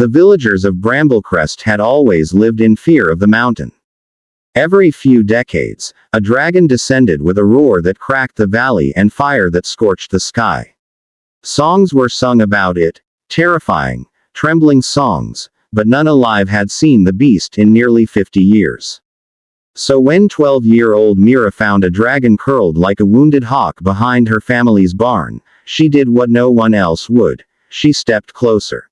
The villagers of Bramblecrest had always lived in fear of the mountain. Every few decades, a dragon descended with a roar that cracked the valley and fire that scorched the sky. Songs were sung about it, terrifying, trembling songs, but none alive had seen the beast in nearly 50 years. So when 12-year-old Mira found a dragon curled like a wounded hawk behind her family's barn, she did what no one else would. She stepped closer.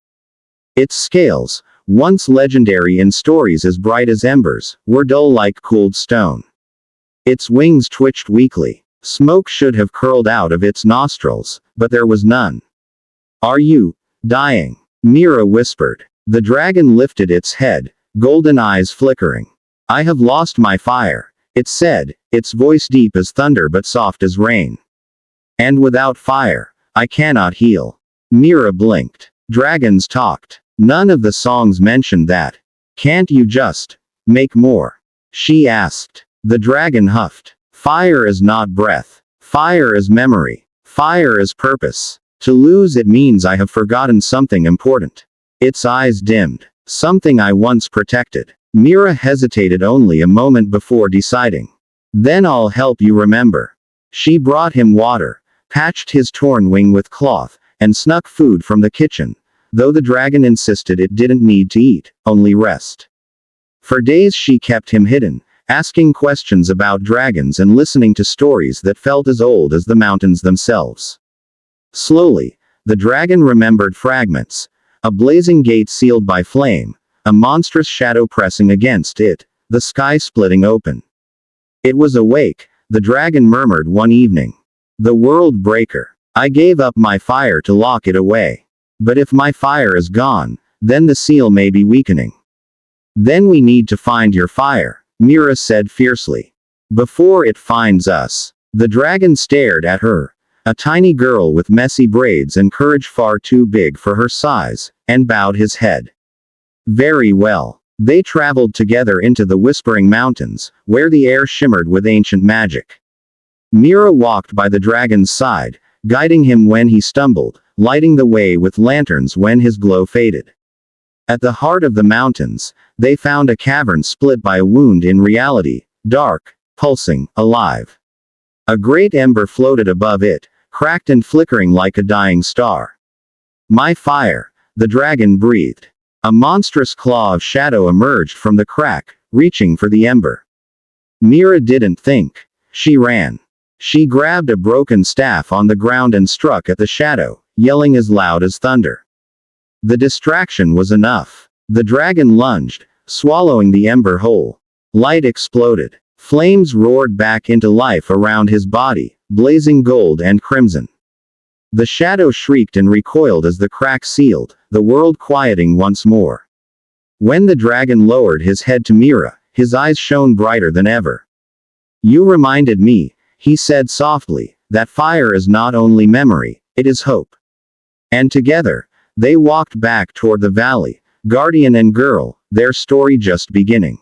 Its scales, once legendary in stories as bright as embers, were dull like cooled stone. Its wings twitched weakly. Smoke should have curled out of its nostrils, but there was none. "Are you dying?" Mira whispered. The dragon lifted its head, golden eyes flickering. "I have lost my fire," it said, its voice deep as thunder but soft as rain. "And without fire, I cannot heal." Mira blinked. Dragons talked. None of the songs mentioned that. "Can't you just make more?" she asked. The dragon huffed. "Fire is not breath. Fire is memory. Fire is purpose. To lose it means I have forgotten something important." Its eyes dimmed. "Something I once protected." Mira hesitated only a moment before deciding. "Then I'll help you remember." She brought him water, patched his torn wing with cloth, and snuck food from the kitchen, though the dragon insisted it didn't need to eat, only rest. For days she kept him hidden, asking questions about dragons and listening to stories that felt as old as the mountains themselves. Slowly, the dragon remembered fragments: a blazing gate sealed by flame, a monstrous shadow pressing against it, the sky splitting open. "It was awake," the dragon murmured one evening. "The world breaker. I gave up my fire to lock it away. But if my fire is gone, then the seal may be weakening." "Then we need to find your fire," Mira said fiercely. "Before it finds us." The dragon stared at her. A tiny girl with messy braids and courage far too big for her size, and bowed his head. "Very well." They traveled together into the Whispering Mountains, where the air shimmered with ancient magic. Mira walked by the dragon's side, guiding him when he stumbled, lighting the way with lanterns when his glow faded. At the heart of the mountains, they found a cavern split by a wound in reality, dark, pulsing, alive. A great ember floated above it, cracked and flickering like a dying star. "My fire," the dragon breathed. A monstrous claw of shadow emerged from the crack, reaching for the ember. Mira didn't think. She ran. She grabbed a broken staff on the ground and struck at the shadow, yelling as loud as thunder. The distraction was enough. The dragon lunged, swallowing the ember whole. Light exploded. Flames roared back into life around his body, blazing gold and crimson. The shadow shrieked and recoiled as the crack sealed, the world quieting once more. When the dragon lowered his head to Mira, his eyes shone brighter than ever. "You reminded me," he said softly, "that fire is not only memory, it is hope." And together, they walked back toward the valley, guardian and girl, their story just beginning.